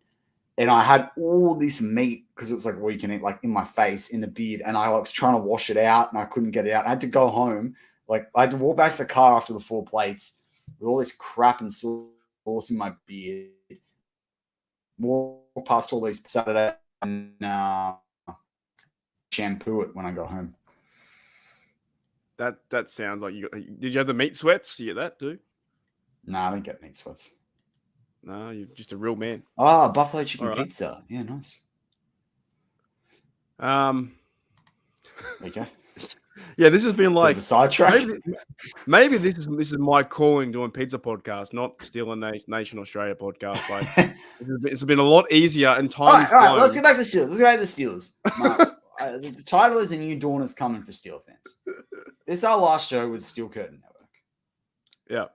And I had all this meat because it was like all you can eat, like in my face, in the beard. And I was trying to wash it out and I couldn't get it out. I had to go home. Like I had to walk back to the car after the 4 plates with all this crap and sauce in my beard. Walk past all these Saturday and shampoo it when I got home. That sounds like you. Did you have the meat sweats? You get that too? No, I didn't get meat sweats. No, you're just a real man. Oh, buffalo chicken pizza. Yeah, nice. Okay. Yeah, this has been like a sidetrack. Maybe this is my calling doing pizza podcast, not Steel and Nation Australia podcast. Like it's been a lot easier and time. All right, let's get back to the Steelers. Let's go back to the Steelers. The title is A New Dawn is Coming for Steel fans. This is our last show with Steel Curtain Network. Yeah.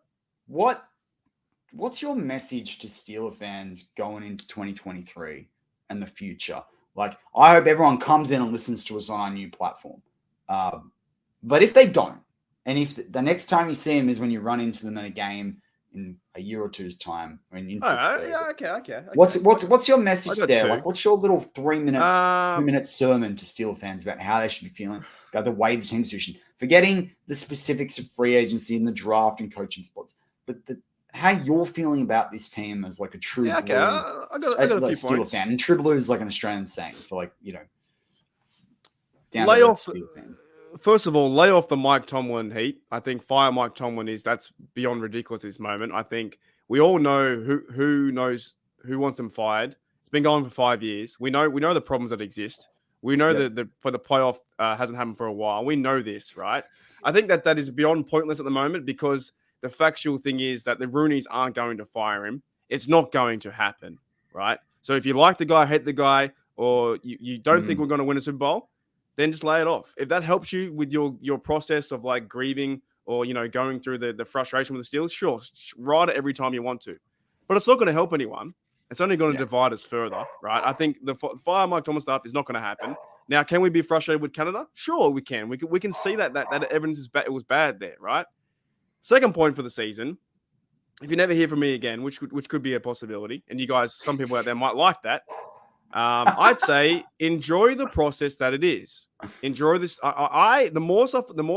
What's your message to Steeler fans going into 2023 and the future? Like, I hope everyone comes in and listens to us on our new platform. But if they don't, and if the next time you see them is when you run into them in a game in a year or two's time, or in okay. What's your message there? 2. Like, what's your little 2-minute sermon to Steel fans about how they should be feeling about the way the team's position? Forgetting the specifics of free agency and the draft and coaching spots, but how you're feeling about this team as like a true blue, I got a few Steeler points. fan. And true blue is like an Australian saying for like, you know, down lay to off. Steeler fan. First of all, lay off the Mike Tomlin heat. I think fire Mike Tomlin that's beyond ridiculous at this moment. I think we all know who wants him fired. It's been going for 5 years. We know the problems that exist. We know that the playoff hasn't happened for a while. We know this, right? I think that is beyond pointless at the moment because the factual thing is that the Rooneys aren't going to fire him. It's not going to happen, right? So if you like the guy, hate the guy, or you don't think we're going to win a Super Bowl, then just lay it off. If that helps you with your process of like grieving or, you know, going through the frustration with the Steelers, sure, ride it every time you want to. But it's not going to help anyone. It's only going to divide us further, right? I think the fire Mike Tomlin stuff is not going to happen. Now, can we be frustrated with Canada? Sure, we can. We can see that evidence is bad. It was bad there, right? Second point for the season, if you never hear from me again, which could be a possibility, and you guys, some people out there might like that, I'd say enjoy the process that it is. Enjoy this. The more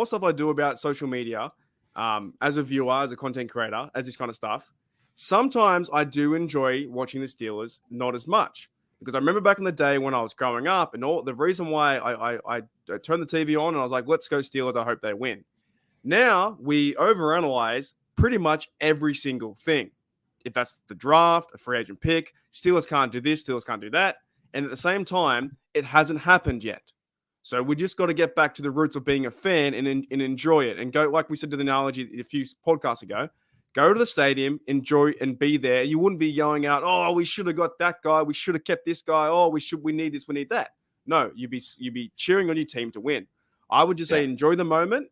stuff I do about social media, as a viewer, as a content creator, as this kind of stuff, sometimes I do enjoy watching the Steelers, not as much. Because I remember back in the day when I was growing up and all the reason why I turned the TV on and I was like, let's go Steelers. I hope they win. Now we overanalyze pretty much every single thing. If that's the draft, a free agent pick, Steelers can't do this, Steelers can't do that. And at the same time, it hasn't happened yet. So we just got to get back to the roots of being a fan and enjoy it. And go, like we said to the analogy a few podcasts ago, go to the stadium, enjoy and be there. You wouldn't be yelling out, oh, we should have got that guy. We should have kept this guy. Oh, we need this, we need that. No, you'd be cheering on your team to win. I would just say enjoy the moment.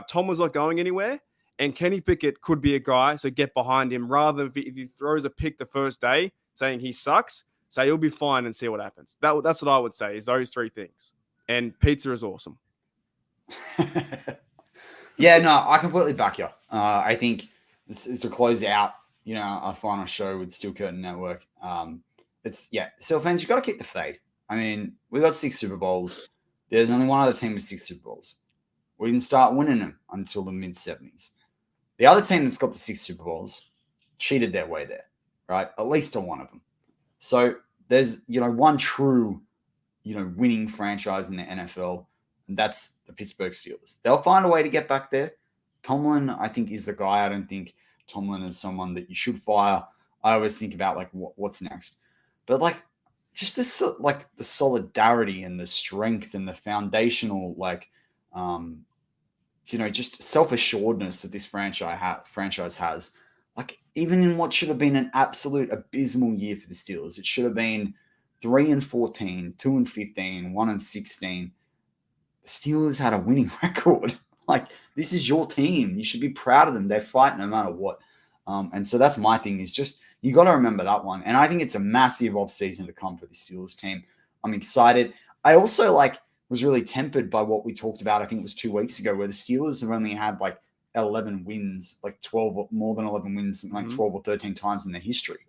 Tom was not going anywhere. And Kenny Pickett could be a guy, so get behind him. Rather, if he throws a pick the first day saying he sucks, say he'll be fine and see what happens. That's what I would say is those 3 things. And pizza is awesome. Yeah, no, I completely back you. I think it's a close out, you know, our final show with Steel Curtain Network. Still fans, you got to keep the faith. I mean, we got 6 Super Bowls. There's only one other team with 6 Super Bowls. We didn't start winning them until the mid-70s. The other team that's got the 6 Super Bowls cheated their way there, right? At least to one of them. So there's, one true, winning franchise in the NFL, and that's the Pittsburgh Steelers. They'll find a way to get back there. Tomlin, I think, is the guy. I don't think Tomlin is someone that you should fire. I always think about, like, what's next. But, like, just this, like, the solidarity and the strength and the foundational, like, just self-assuredness that this franchise has. Like, even in what should have been an absolute abysmal year for the Steelers, it should have been 3-14, 2-15, 1-16. The Steelers had a winning record. Like, this is your team. You should be proud of them. They're fighting no matter what. And so that's my thing, is just, you got to remember that one. And I think it's a massive offseason to come for the Steelers team. I'm excited. I also, was really tempered by what we talked about, I think it was 2 weeks ago, where the Steelers have only had, 11 wins, 12 or more than 11 wins, 12 or 13 times in their history.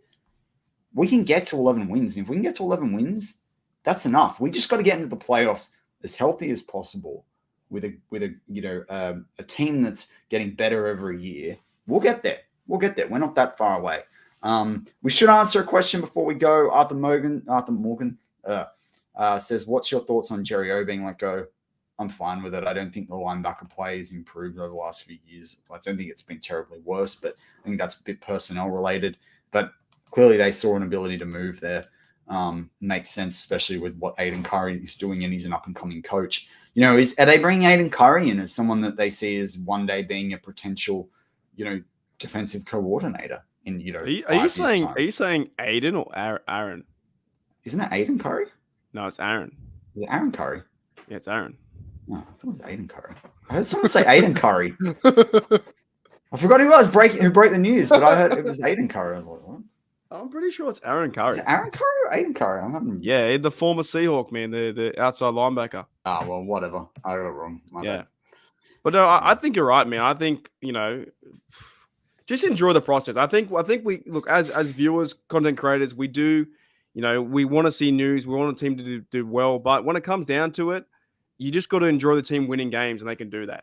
We can get to 11 wins. And if we can get to 11 wins, that's enough. We just got to get into the playoffs as healthy as possible with a team that's getting better every year. We'll get there. We're not that far away. We should answer a question before we go. Arthur Morgan says, what's your thoughts on Jerry O being let go? I'm fine with it. I don't think the linebacker play has improved over the last few years. I don't think it's been terribly worse, but I think that's a bit personnel related. But clearly they saw an ability to move there. Makes sense, especially with what Aiden Curry is doing, and he's an up-and-coming coach. Are they bringing Aiden Curry in as someone that they see as one day being a potential, defensive coordinator in, Are you saying Aiden or Aaron? Isn't it Aiden Curry? No, it's Aaron. Is it Aaron Curry? Yeah, it's Aaron. No, I thought it was Aiden Curry. I heard someone say Aiden Curry. I forgot who broke the news, but I heard it was Aiden Curry. I was like, what? I'm pretty sure it's Aaron Curry. Is it Aaron Curry or Aiden Curry? Yeah, the former Seahawk, man, the outside linebacker. Ah, well, whatever. I got it wrong. My bad. But no, I think you're right, man. I think, just enjoy the process. I think we look, as viewers, content creators, we do, we want to see news. We want a team to do well. But when it comes down to it, you just got to enjoy the team winning games, and they can do that.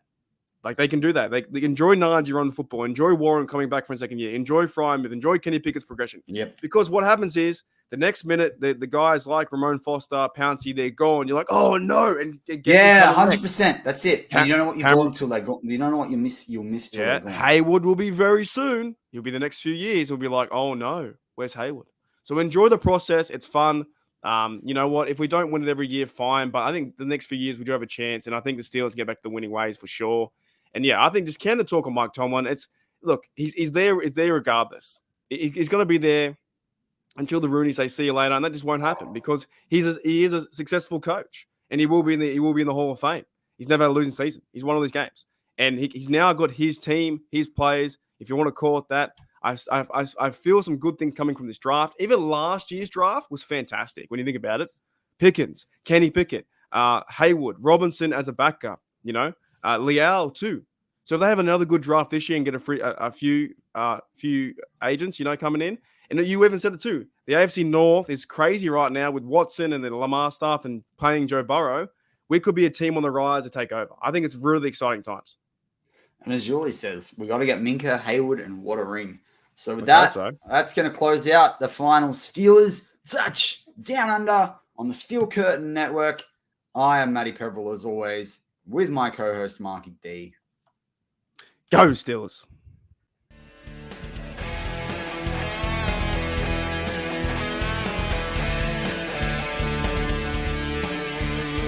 They can do that. They enjoy Najee run the football, enjoy Warren coming back for a second year, enjoy Frymouth, enjoy Kenny Pickett's progression. Yep. Because what happens is the next minute, the guys like Ramon Foster, Pouncey, they're gone. You're like, oh no, and 100%. That's it. You don't know what you've got until they go. You don't know what you'll miss till they're gone. Haywood will be very soon. He'll be the next few years. We'll be like, oh no, where's Haywood? So enjoy the process. It's fun. You know what? If we don't win it every year, fine. But I think the next few years we do have a chance, and I think the Steelers get back to the winning ways for sure. And yeah, I think just can the talk on Mike Tomlin. He's there regardless. He's going to be there until the Rooneys say see you later, and that just won't happen because he is a successful coach, and he will be in the Hall of Fame. He's never had a losing season. He's won all these games, and he's now got his team, his players. If you want to call it that, I feel some good things coming from this draft. Even last year's draft was fantastic when you think about it. Pickens, Kenny Pickett, Haywood, Robinson as a backup. Leal too. So if they have another good draft this year and get a few agents, coming in, and you even said it too, the AFC North is crazy right now with Watson and the Lamar stuff and playing Joe Burrow. We could be a team on the rise to take over. I think it's really exciting times. And as Julie says, we got to get Minka, Haywood, and what a ring. So with that's going to close out the final Steelers touch down under on the Steel Curtain Network. I am Matty Peverell as always, with my co-host Marky D. Go Steelers.